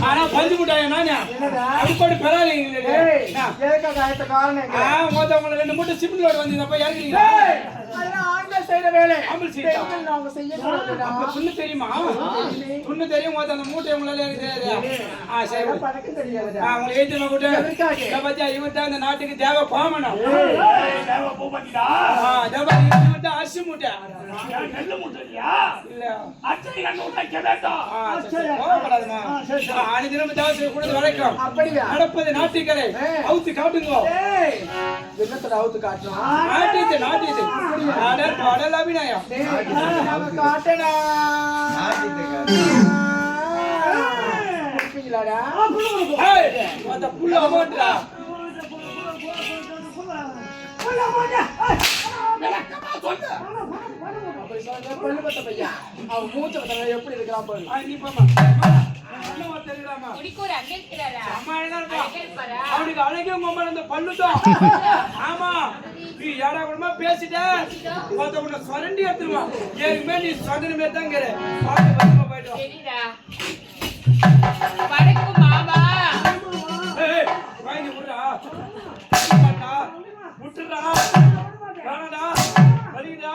ஆனா பஞ்சு முட்டாயா நானே அப்படி பரவாயில்லை மொத்தவங்களை 2 மூட்டை சிமெண்ட் லோடு வந்து இறங்குறீங்க செய்யற வேலை துண்ணு தெரியுமா துண்ணு தெரியும் அந்த மூட்டை உங்களால அவங்க எழுதின கூட்ட பத்தியா இவன் தான் இந்த நாட்டுக்கு தேவை பாமனம் அரிசி மூட்டை இல்ல அனுதினம் தேவசை கூட வரைக்கும் நடப்பது நாட்டுக்கரை அவுத்து காட்டுங்க அவுத்து காட்டணும் நாட்டியது பாடல் அபிநயம் காட்டடா புள்ள அமௌண்ட்ரா எப்படி இருக்கிறான் அவனுக்கு அழகிய இந்த பல்லுதான் ஆமா நீ யாரா கூடமா பேசிட்டேன் உன்னை சொரண்டி எடுத்துருவான் ஏற்கனவே நீ சொன்ன மாதிரி தான் போயிட்டோம் வாங்கி விடுறா விட்டுறா வேணடா வலிடா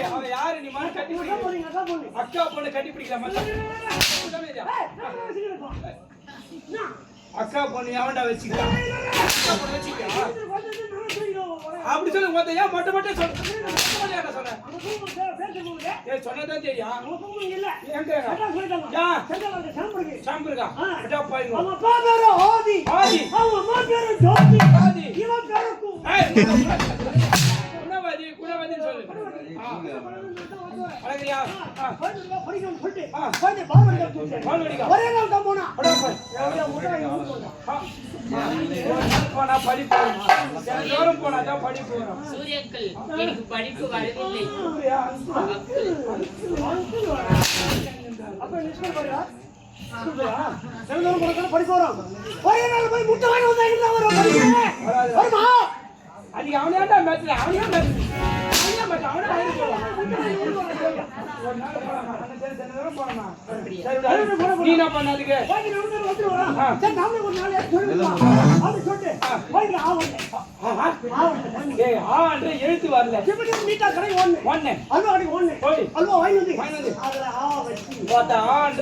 அவன் யாரு நீ மாதிரி கட்டி அக்கா பொண்ணு கட்டி பிடிக்கலாமா அக்கா பொண்ணு எவன்டா வச்சுக்கலாம் அப்படி சொல்லு மொத்த ஏன் மட்டும் மட்டும் சொல்ல சொன்னதான் தெரியும் சாம்பிருக்கா குணவதி குணவதி சொல்லு அழகியா படிப்பு வரவில்லை அதுக்கு அவனையாண்டா மேட்ச்ல அவனையா நீ என்ன பண்ணாதுக்கு எழுத்து வரல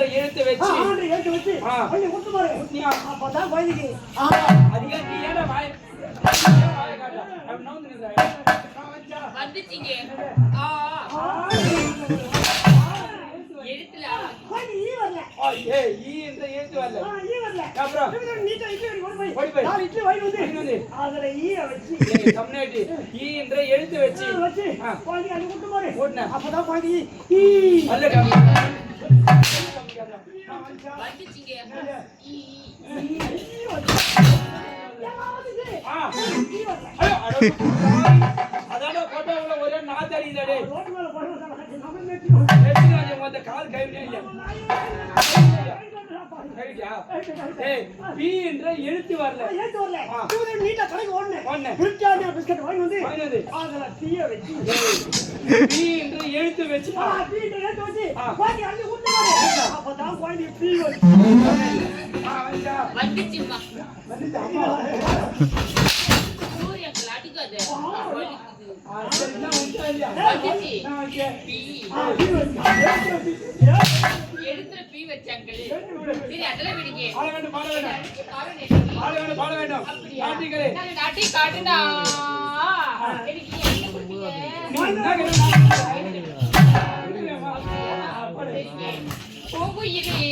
எழுத்து வச்சு அதுக்கு நீ ஏடா வாய் வந்துட்டீங்க எழுத்துல எழுத்து வச்சு அதான போட்டோல ஒரே நாத்தடிதடே கால் கைவிலே இல்ல பி என்ற எழுத்து வரல நீட்டா கடைக்கு ஓடுனே பிரிட்டானியா பிஸ்கட் வாங்கி வந்து அதுல டீய வெச்சு பி என்ற எழுத்து வெச்சு பி என்ற எழுத்து வெச்சு பாதி அள்ளி ஊத்து பாரு அப்பதான் பாதி பி வந்து வந்துச்சுமா வந்துச்சு சூரிய கிளாடிக்காதே எடுத்துல பீ வச்சாங்க சரி அதெல்லாம் விடுங்க பாட வேண்டும் நாட்டி காட்டுடா எனக்கு என்ன கொடுத்தீங்க போகுயிரே